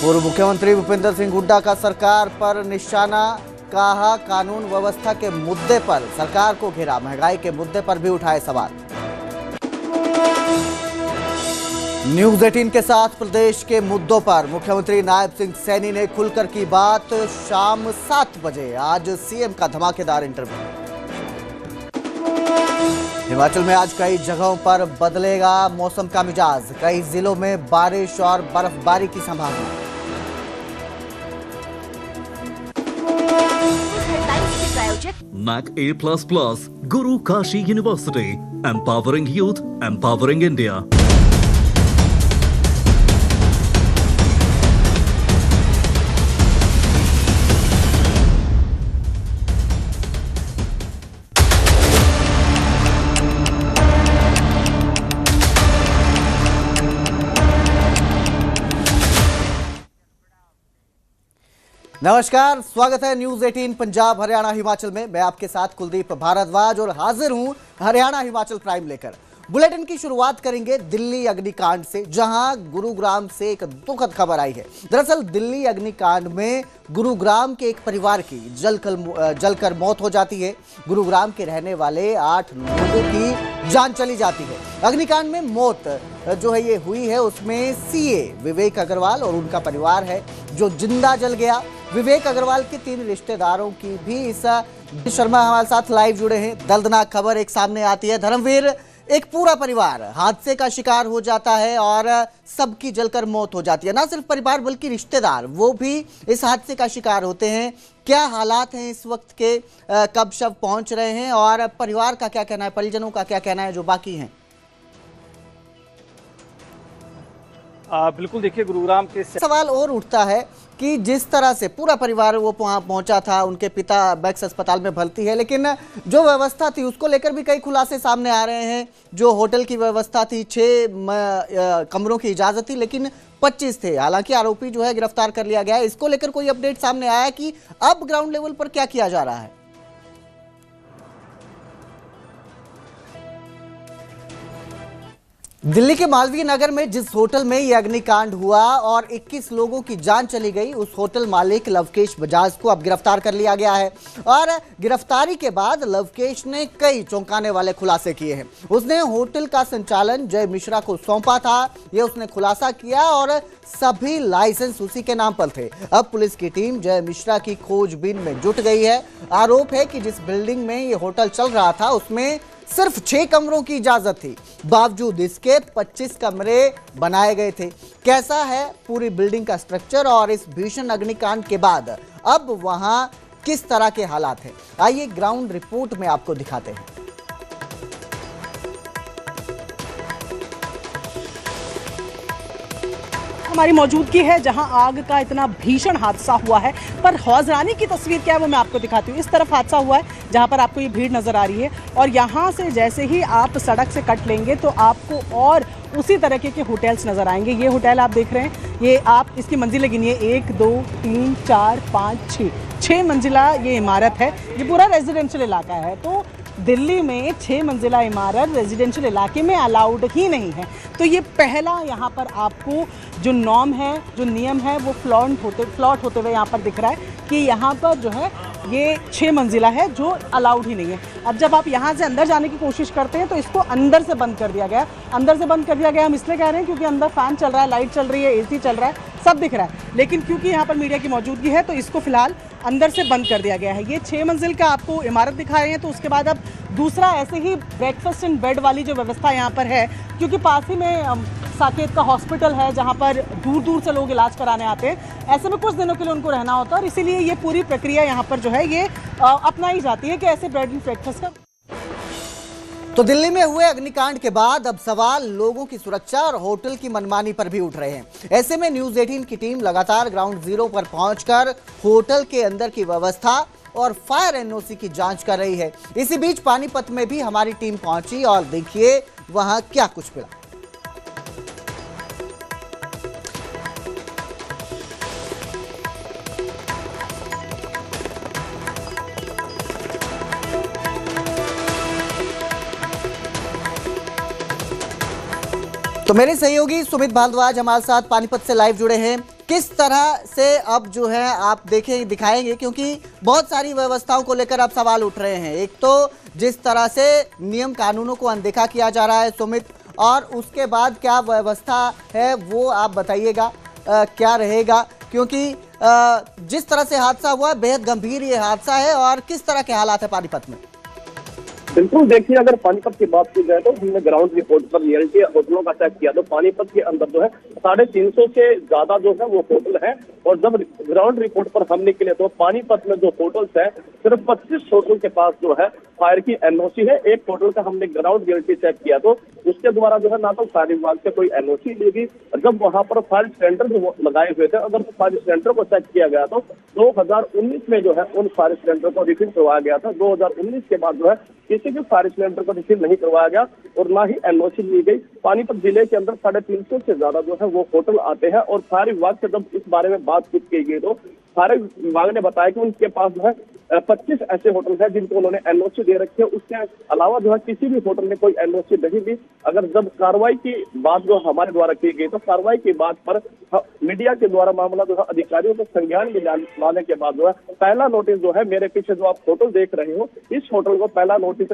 पूर्व मुख्यमंत्री भूपेंद्र सिंह हुड्डा का सरकार पर निशाना, कहा कानून व्यवस्था के मुद्दे पर सरकार को घेरा, महंगाई के मुद्दे पर भी उठाए सवाल। न्यूज 18 के साथ प्रदेश के मुद्दों पर मुख्यमंत्री नायब सिंह सैनी ने खुलकर की बात। शाम 7 बजे आज सीएम का धमाकेदार इंटरव्यू। हिमाचल में आज कई जगहों पर बदलेगा मौसम का मिजाज, कई जिलों में बारिश और बर्फबारी की संभावना। NAC A++, Guru Kashi University, empowering youth, empowering India. नमस्कार, स्वागत है न्यूज 18 पंजाब हरियाणा हिमाचल में। मैं आपके साथ कुलदीप भारद्वाज और हाजिर हूं हरियाणा हिमाचल प्राइम लेकर। बुलेटिन की शुरुआत करेंगे दिल्ली अग्निकांड से, जहां गुरुग्राम से एक दुखद खबर आई है। दरअसल दिल्ली अग्निकांड में गुरुग्राम के एक परिवार की जलकर मौत हो जाती है। गुरुग्राम के रहने वाले 8 लोगों की जान चली जाती है। अग्निकांड में मौत जो है ये हुई है, उसमें सीए विवेक अग्रवाल और उनका परिवार है जो जिंदा जल गया। विवेक अग्रवाल के 3 रिश्तेदारों की भी इस शर्मा हमारे साथ लाइव जुड़े हैं। दर्दनाक खबर एक सामने आती है धर्मवीर, एक पूरा परिवार हादसे का शिकार हो जाता है और सबकी जलकर मौत हो जाती है। ना सिर्फ परिवार बल्कि रिश्तेदार वो भी इस हादसे का शिकार होते हैं। क्या हालात हैं इस वक्त के, कब शव पहुंच रहे हैं और परिवार का क्या कहना है, परिजनों का क्या कहना है जो बाकी हैं? बिल्कुल, देखिए गुरुग्राम के सवाल और उठता है कि जिस तरह से पूरा परिवार वो वहाँ पहुंचा था, उनके पिता बैक्स अस्पताल में भर्ती है, लेकिन जो व्यवस्था थी उसको लेकर भी कई खुलासे सामने आ रहे हैं। जो होटल की व्यवस्था थी, 6 कमरों की इजाजत थी, लेकिन 25 थे। हालांकि आरोपी जो है गिरफ्तार कर लिया गया है। इसको लेकर कोई अपडेट सामने आया कि अब ग्राउंड लेवल पर क्या किया जा रहा है? दिल्ली के मालवीय नगर में जिस होटल में यह अग्निकांड हुआ और 21 लोगों की जान चली गई, उस होटल मालिक लवकेश बजाज को अब गिरफ्तार कर लिया गया है। और गिरफ्तारी के बाद लवकेश ने कई चौंकाने वाले खुलासे किए हैं। उसने होटल का संचालन जय मिश्रा को सौंपा था, यह उसने खुलासा किया और सभी लाइसेंस उसी के नाम पर थे। अब पुलिस की टीम जय मिश्रा की खोजबीन में जुट गई है। आरोप है कि जिस बिल्डिंग में यह होटल चल रहा था उसमें सिर्फ 6 कमरों की इजाजत थी, बावजूद इसके 25 कमरे बनाए गए थे। कैसा है पूरी बिल्डिंग का स्ट्रक्चर और इस भीषण अग्निकांड के बाद अब वहां किस तरह के हालात हैं, आइए ग्राउंड रिपोर्ट में आपको दिखाते हैं। हमारी मौजूदगी है जहां आग का इतना भीषण हादसा हुआ है, पर हौजरानी की तस्वीर क्या है वो मैं आपको दिखाती हूँ। इस तरफ हादसा हुआ है जहां पर आपको ये भीड़ नज़र आ रही है और यहाँ से जैसे ही आप सड़क से कट लेंगे तो आपको और उसी तरीके के होटल्स नज़र आएंगे। ये होटल आप देख रहे हैं, ये आप इसकी मंजिलें गिनिए, 1 2 3 4 5 6 मंजिला ये इमारत है। ये पूरा रेजिडेंशियल इलाका है। तो दिल्ली में 6 मंजिला इमारत रेजिडेंशियल इलाके में अलाउड ही नहीं है। तो ये पहला यहाँ पर आपको जो नॉर्म है, जो नियम है, वो फ्लॉट होते हुए यहाँ पर दिख रहा है कि यहाँ पर जो है ये 6 मंजिला है जो अलाउड ही नहीं है। अब जब आप यहाँ से अंदर जाने की कोशिश करते हैं तो इसको अंदर से बंद कर दिया गया। अंदर से बंद कर दिया गया हम इसलिए कह रहे हैं क्योंकि अंदर फैन चल रहा है, लाइट चल रही है, एसी चल रहा है, सब दिख रहा है, लेकिन क्योंकि यहाँ पर मीडिया की मौजूदगी है तो इसको फिलहाल अंदर से बंद कर दिया गया है। ये 6 मंजिल का आपको इमारत दिखा रहे हैं। तो उसके बाद अब दूसरा ऐसे ही ब्रेकफास्ट एंड बेड वाली जो व्यवस्था यहाँ पर है, क्योंकि पास ही में साकेत का हॉस्पिटल है जहाँ पर दूर दूर से लोग इलाज कराने आते हैं, ऐसे में कुछ दिनों के लिए उनको रहना होता है और इसीलिए ये पूरी प्रक्रिया यहाँ पर जो है ये अपनाई जाती है कि ऐसे बेड एंड ब्रेकफास्ट का। तो दिल्ली में हुए अग्निकांड के बाद अब सवाल लोगों की सुरक्षा और होटल की मनमानी पर भी उठ रहे हैं। ऐसे में न्यूज 18 की टीम लगातार ग्राउंड जीरो पर पहुंचकर होटल के अंदर की व्यवस्था और फायर एनओसी की जांच कर रही है। इसी बीच पानीपत में भी हमारी टीम पहुंची और देखिए वहां क्या कुछ मिला। तो मेरे सहयोगी सुमित भारद्वाज हमारे साथ पानीपत से लाइव जुड़े हैं। किस तरह से अब जो है आप देखें दिखाएंगे, क्योंकि बहुत सारी व्यवस्थाओं को लेकर अब सवाल उठ रहे हैं। एक तो जिस तरह से नियम कानूनों को अनदेखा किया जा रहा है सुमित, और उसके बाद क्या व्यवस्था है वो आप बताइएगा क्या रहेगा, क्योंकि जिस तरह से हादसा हुआ है बेहद गंभीर ये हादसा है। और किस तरह के हालात है पानीपत में? बिल्कुल, देखिए अगर पानीपत की बात की जाए तो हमने ग्राउंड रिपोर्ट पर रियलिटी होटलों का चेक किया तो पानीपत के अंदर जो है 350 से ज्यादा जो है वो होटल है। और जब ग्राउंड रिपोर्ट पर हम निकले तो पानीपत में जो होटल्स है सिर्फ 25 होटल के पास जो है फायर की एनओसी है। एक होटल का हमने ग्राउंड रियलिटी चेक किया तो उसके द्वारा जो है ना तो फायर विभाग से कोई एनओसी ली गई। जब वहां पर फायर सिलेंडर जो लगाए हुए थे, अगर फायर सिलेंडर को चेक किया गया तो 2019 में जो है उन फायर सिलेंडर को रिफिल करवाया गया था। 2019 के बाद जो है किसी भी फायर सिलेंडर को रिफिल नहीं करवाया गया और ना ही एनओसी ली गई। पानीपत जिले के अंदर 350 से ज्यादा जो है वो होटल आते हैं। और फायर विभाग से जब इस बारे में बातचीत की गई तो फायर विभाग ने बताया कि उनके पास जो है 25 ऐसे होटल हैं जिनको उन्होंने एनओसी दे रखी है। उसके अलावा जो है किसी भी होटल ने कोई एनओसी नहीं दी। अगर जब कार्रवाई की बात जो हमारे द्वारा की गई तो कार्रवाई की बात पर मीडिया के द्वारा मामला जो है अधिकारियों को संज्ञान में लाने के बाद जो है पहला नोटिस जो है, मेरे पीछे जो आप होटल देख रहे हो, इस होटल को पहला नोटिस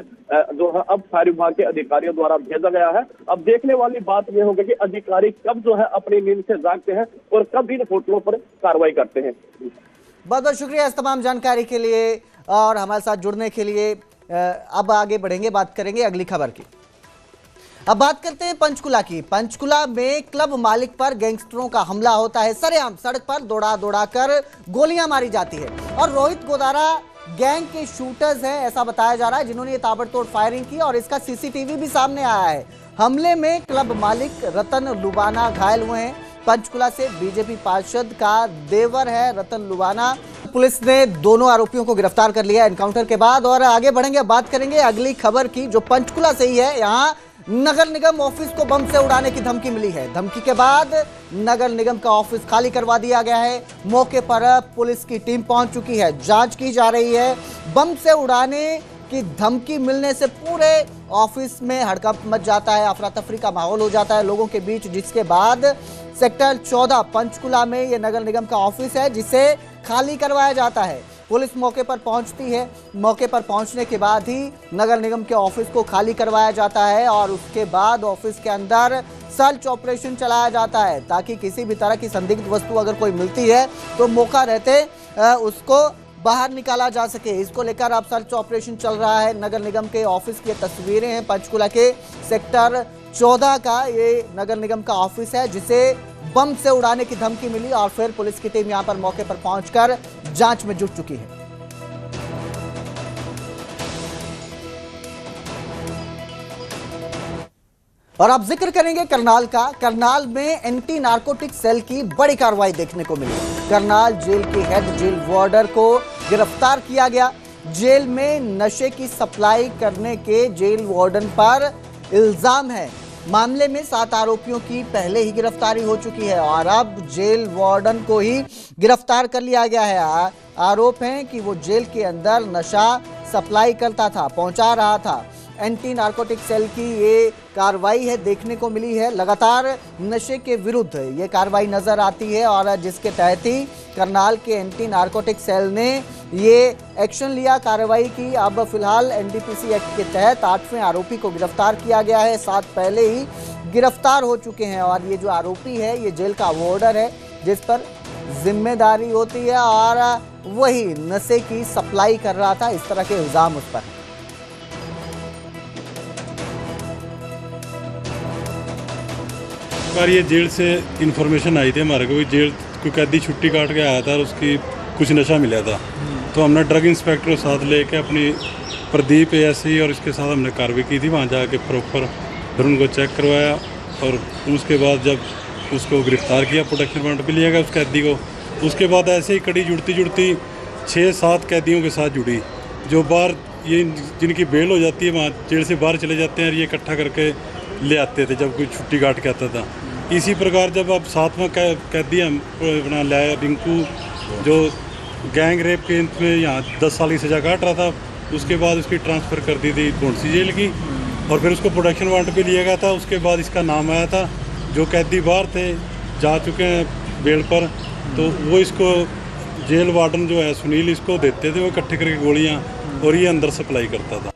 जो है अब फायर विभाग के अधिकारियों द्वारा भेजा गया है। अब देखने वाली बात यह होगी कि अधिकारी कब जो है अपनी नींद से जागते हैं और कब इन होटलों पर कार्रवाई करते हैं। बहुत बहुत शुक्रिया इस तमाम जानकारी के लिए और हमारे साथ जुड़ने के लिए। अब आगे बढ़ेंगे, बात करेंगे अगली खबर की। अब बात करते हैं पंचकुला की। पंचकुला में क्लब मालिक पर गैंगस्टरों का हमला होता है। सरेआम सड़क पर दौड़ा दौड़ा कर गोलियां मारी जाती है और रोहित गोदारा गैंग के शूटर्स हैं ऐसा बताया जा रहा है, जिन्होंने ये ताबड़तोड़ फायरिंग की और इसका सीसीटीवी भी सामने आया है। हमले में क्लब मालिक रतन लुबाना घायल हुए हैं। पंचकुला से बीजेपी पार्षद का देवर है रतन लुबाना। पुलिस ने दोनों आरोपियों को गिरफ्तार कर लिया एनकाउंटर के बाद। और आगे बढ़ेंगे, बात करेंगे अगली खबर की जो पंचकुला से ही है। यहाँ नगर निगम ऑफिस को बम से उड़ाने की धमकी मिली है। धमकी के बाद नगर निगम का ऑफिस खाली करवा दिया गया है। मौके पर पुलिस की टीम पहुंच चुकी है, जांच की जा रही है। बम से उड़ाने की धमकी मिलने से पूरे ऑफिस में हड़कंप मच जाता है, अफरा तफरी का माहौल हो जाता है लोगों के बीच, जिसके बाद सेक्टर 14 पंचकुला में ये नगर निगम का ऑफिस है जिसे खाली करवाया जाता है। पुलिस मौके पर पहुंचती है। मौके पर पहुंचने के बाद ही नगर निगम के ऑफिस को खाली करवाया जाता है और उसके बाद ऑफिस के अंदर सर्च ऑपरेशन चलाया जाता है ताकि किसी भी तरह की संदिग्ध वस्तु अगर कोई मिलती है तो मौका रहते उसको बाहर निकाला जा सके। इसको लेकर अब सर्च ऑपरेशन चल रहा है। नगर निगम के ऑफिस की तस्वीरें हैं। पंचकुला के सेक्टर 14 का ये नगर निगम का ऑफिस है जिसे बम से उड़ाने की धमकी मिली और फिर पुलिस की टीम यहां पर मौके पर पहुंचकर जांच में जुट चुकी है। और अब जिक्र करेंगे करनाल का। करनाल में एंटी नारकोटिक सेल की बड़ी कार्रवाई देखने को मिली। करनाल जेल के हेड जेल वार्डर को गिरफ्तार किया गया। जेल में नशे की सप्लाई करने के जेल वार्डन पर इल्जाम है। मामले में 7 आरोपियों की पहले ही गिरफ्तारी हो चुकी है और अब जेल वार्डन को ही गिरफ्तार कर लिया गया है। आरोप है कि वो जेल के अंदर नशा सप्लाई करता था, पहुंचा रहा था। एंटी नारकोटिक सेल की ये कार्रवाई है देखने को मिली है। लगातार नशे के विरुद्ध ये कार्रवाई नजर आती है और जिसके तहत ही करनाल के एंटी नारकोटिक सेल ने ये एक्शन लिया, कार्रवाई की। अब फिलहाल एनडीपीसी एक्ट के तहत 8वें आरोपी को गिरफ्तार किया गया है। 7 पहले ही गिरफ्तार हो चुके हैं और ये जो आरोपी है ये जेल का वार्डर है जिस पर जिम्मेदारी होती है और वही नशे की सप्लाई कर रहा था, इस तरह के इल्जाम उस पर। बार ये जेल से इन्फॉर्मेशन आई थी हमारे को, जेल कोई कैदी छुट्टी काट के आया था और उसकी कुछ नशा मिला था। तो हमने ड्रग इंस्पेक्टर को साथ लेके अपनी प्रदीप एएसआई और इसके साथ हमने कार्रवाई की थी। वहाँ जाके प्रॉपर फिर उनको चेक करवाया और उसके बाद जब उसको गिरफ्तार किया, प्रोटेक्शन वारंट पे लिया गया उस कैदी को। उसके बाद ऐसे ही कड़ी जुड़ती 6-7 कैदियों के साथ जुड़ी जो बाहर ये जिनकी बेल हो जाती है वहाँ जेल से बाहर चले जाते हैं और ये इकट्ठा करके ले आते थे जब कोई छुट्टी काट के आता था। इसी प्रकार जब अब 7वां कैदी हम अपना लाया रिंकू जो गैंग रेप के में यहाँ 10 साल की सज़ा काट रहा था, उसके बाद उसकी ट्रांसफ़र कर दी थी धौंसी जेल की और फिर उसको प्रोटेक्शन वारंट पे लिया गया था। उसके बाद इसका नाम आया था। जो कैदी बाहर थे जा चुके हैं बेल पर, तो वो इसको जेल वार्डन जो है सुनील इसको देते थे, वो इकट्ठे करके गोलियां, और ये अंदर सप्लाई करता था।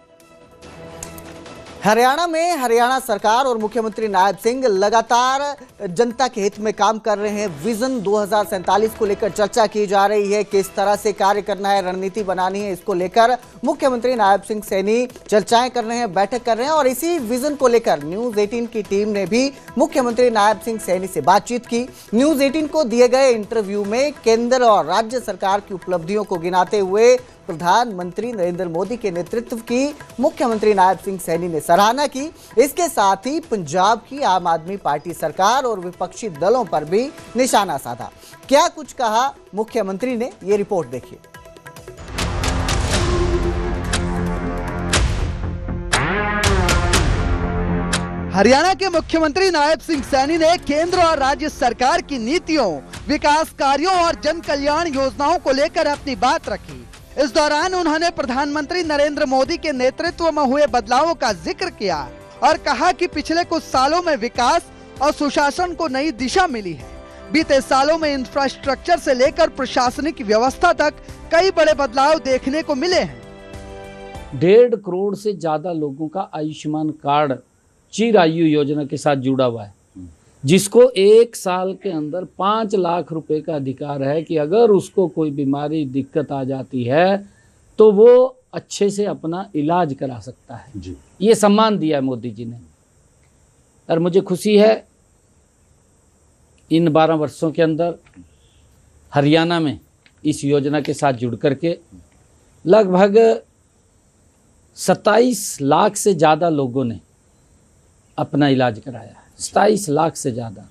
हरियाणा में हरियाणा सरकार और मुख्यमंत्री नायब सिंह लगातार जनता के हित में काम कर रहे हैं। विजन 2047 को लेकर चर्चा की जा रही है, किस तरह से कार्य करना है, रणनीति बनानी है, इसको लेकर मुख्यमंत्री नायब सिंह सैनी चर्चाएं कर रहे हैं, बैठक कर रहे हैं। और इसी विजन को लेकर न्यूज 18 की टीम ने भी मुख्यमंत्री नायब सिंह सैनी से बातचीत की। न्यूज 18 को दिए गए इंटरव्यू में केंद्र और राज्य सरकार की उपलब्धियों को गिनाते हुए प्रधानमंत्री नरेंद्र मोदी के नेतृत्व की मुख्यमंत्री नायब सिंह सैनी ने सराहना की। इसके साथ ही पंजाब की आम आदमी पार्टी सरकार और विपक्षी दलों पर भी निशाना साधा। क्या कुछ कहा मुख्यमंत्री ने, ये रिपोर्ट देखिए। हरियाणा के मुख्यमंत्री नायब सिंह सैनी ने केंद्र और राज्य सरकार की नीतियों, विकास कार्यों और जन कल्याण योजनाओं को लेकर अपनी बात रखी। इस दौरान उन्होंने प्रधानमंत्री नरेंद्र मोदी के नेतृत्व में हुए बदलावों का जिक्र किया और कहा कि पिछले कुछ सालों में विकास और सुशासन को नई दिशा मिली है। बीते सालों में इंफ्रास्ट्रक्चर से लेकर प्रशासनिक व्यवस्था तक कई बड़े बदलाव देखने को मिले हैं। 1.5 करोड़ से ज्यादा लोगों का आयुष्मान कार्ड चिर आयु योजना के साथ जुड़ा हुआ है, जिसको 1 साल के अंदर 5 लाख रुपए का अधिकार है कि अगर उसको कोई बीमारी दिक्कत आ जाती है तो वो अच्छे से अपना इलाज करा सकता है जी। ये सम्मान दिया है मोदी जी ने, और मुझे खुशी है इन 12 वर्षों के अंदर हरियाणा में इस योजना के साथ जुड़ करके लगभग 27 लाख से ज़्यादा लोगों ने अपना इलाज कराया। 27 लाख से ज़्यादा।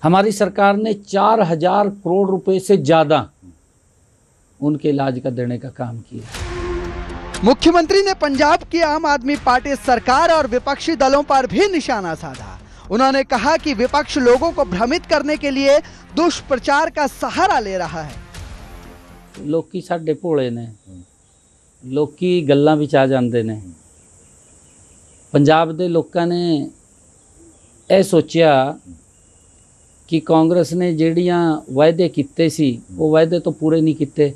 हमारी सरकार ने 4000 करोड़ रुपए से ज़्यादा उनके इलाज का देने का काम किया। मुख्यमंत्री ने पंजाब की आम आदमी पार्टी सरकार और विपक्षी दलों पर भी निशाना साधा। उन्होंने कहा कि विपक्ष लोगों को भ्रमित करने के लिए दुष्प्रचार का सहारा ले रहा है। लोकी साडे भोले ने, लोकी गल्लां विच आ जांदे ने। पंजाब दे लोकां ने ਇਹ ਸੋਚਿਆ ਕਿ ਕਾਂਗਰਸ ਨੇ ਜਿਹੜੀਆਂ ਵਾਅਦੇ ਕੀਤੇ ਸੀ ਉਹ ਵਾਅਦੇ ਤੋਂ ਪੂਰੇ ਨਹੀਂ ਕੀਤੇ।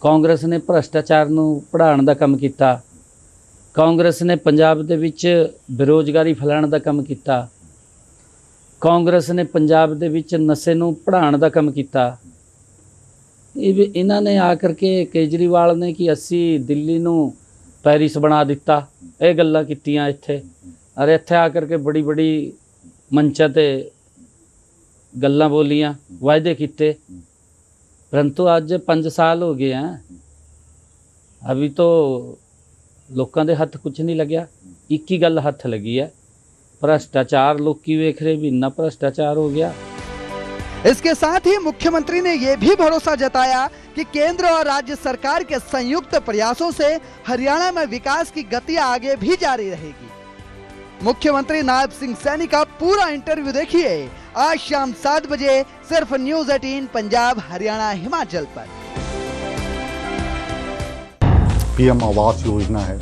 ਕਾਂਗਰਸ ਨੇ ਭ੍ਰਸ਼ਟਾਚਾਰ ਨੂੰ ਪੜਾਉਣ ਦਾ ਕੰਮ ਕੀਤਾ। ਕਾਂਗਰਸ ਨੇ ਪੰਜਾਬ ਦੇ ਵਿੱਚ ਬੇਰੋਜ਼ਗਾਰੀ ਫੈਲਾਉਣ ਦਾ ਕੰਮ ਕੀਤਾ। ਕਾਂਗਰਸ ਨੇ ਪੰਜਾਬ ਦੇ ਵਿੱਚ ਨਸ਼ੇ ਨੂੰ ਪੜਾਉਣ ਦਾ ਕੰਮ ਕੀਤਾ। ਇਹਨਾਂ ਨੇ ਆ ਕਰਕੇ ਕੇਜਰੀਵਾਲ ਨੇ ਕਿ ਅਸੀਂ ਦਿੱਲੀ ਨੂੰ ਪੈਰਿਸ ਬਣਾ ਦਿੱਤਾ, ਇਹ ਗੱਲਾਂ ਕੀਤੀਆਂ ਇੱਥੇ। अरे इत्थे आकर के बड़ी बड़ी मंचा ते गल्लां बोलियां, वायदे किते, परंतु अज 5 साल हो गए हैं, अभी तो लोकां दे हथ कुछ नहीं लग्या। एक ही गल हथ लगी है, भ्रष्टाचार। लोग की वेख रहे भी इन्ना भ्रष्टाचार हो गया। इसके साथ ही मुख्यमंत्री ने यह भी भरोसा जताया कि केंद्र और राज्य सरकार के संयुक्त प्रयासों से हरियाणा में विकास की गति आगे भी जारी रहेगी। मुख्यमंत्री नायब सिंह सैनी का पूरा इंटरव्यू देखिए आज शाम 7 बजे सिर्फ न्यूज 18 पंजाब हरियाणा हिमाचल पर। पीएम आवास योजना है,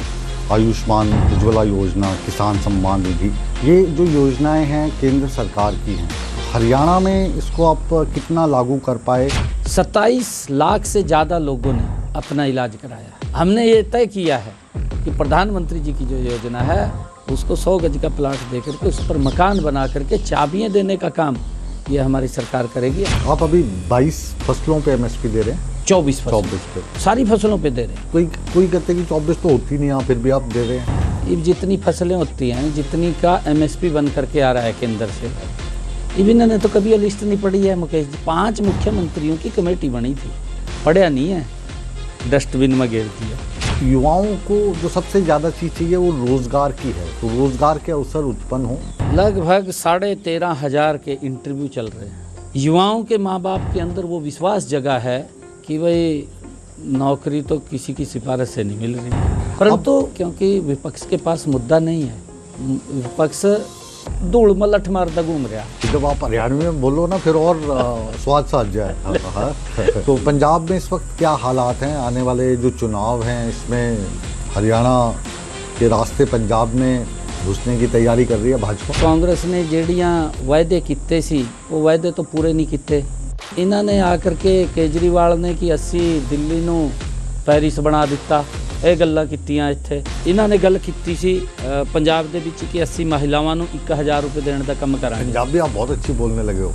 आयुष्मान उज्ज्वला योजना, किसान सम्मान निधि, ये जो योजनाएं हैं केंद्र सरकार की हैं। हरियाणा में इसको आप कितना लागू कर पाए? 27 लाख से ज़्यादा लोगों ने अपना इलाज कराया। हमने ये तय किया है कि प्रधानमंत्री जी की जो योजना है उसको 100 गज का प्लाट देकर के उस पर मकान बना करके चाबियां देने का काम ये हमारी सरकार करेगी। आप अभी 22 फसलों पे एमएसपी दे रहे हैं? 24 पे सारी फसलों पे दे रहे हैं। कोई कहते कि 24 तो होती नहीं, फिर भी आप दे रहे हैं। ये जितनी फसलें होती हैं, जितनी का एमएसपी बन करके आ रहा है केंद्र से, इन्होंने तो कभी ये लिस्ट नहीं पढ़ी है मुकेश जी। 5 मुख्यमंत्रियों की कमेटी बनी थी, पढ़ा नहीं है, डस्टबिन में गिर दिया। युवाओं को जो सबसे ज़्यादा चीज़ चाहिए वो रोजगार की है, तो रोजगार के अवसर उत्पन्न हो। लगभग 13,500 के इंटरव्यू चल रहे हैं। युवाओं के माँ बाप के अंदर वो विश्वास जगा है कि भाई नौकरी तो किसी की सिफारिश से नहीं मिल रही, परंतु क्योंकि विपक्ष के पास मुद्दा नहीं है, विपक्ष धूल में लठ मारता घूम रहा। जब आप हरियाणवी में बोलो ना फिर और स्वाद सा जाए। तो पंजाब में इस वक्त क्या हालात हैं? आने वाले जो चुनाव हैं इसमें हरियाणा के रास्ते पंजाब में घुसने की तैयारी कर रही है भाजपा। ਕਾਂਗਰਸ ਨੇ ਜਿਹੜੀਆਂ ਵਾਅਦੇ ਕੀਤੇ ਸੀ ਉਹ ਵਾਅਦੇ ਤੋਂ ਪੂਰੇ ਨਹੀਂ ਕੀਤੇ। ਇਹਨਾਂ ਨੇ ਆ ਕਰਕੇ ਕੇਜਰੀਵਾਲ ਨੇ ਕਿ ਅਸੀਂ ਦਿੱਲੀ ਨੂੰ ਪੈਰਿਸ ਬਣਾ ਦਿੱਤਾ, ਇਹ ਗੱਲਾਂ ਕੀਤੀਆਂ ਇੱਥੇ। ਇਹਨਾਂ ਨੇ ਗੱਲ ਕੀਤੀ ਸੀ ਪੰਜਾਬ ਦੇ ਵਿੱਚ ਕਿ ਅਸੀਂ ਮਹਿਲਾਵਾਂ ਨੂੰ 1000 ਰੁਪਏ ਦੇਣ ਦਾ ਕੰਮ ਕਰਾਂਗੇ। पंजाबी आप बहुत अच्छी बोलने लगे हो।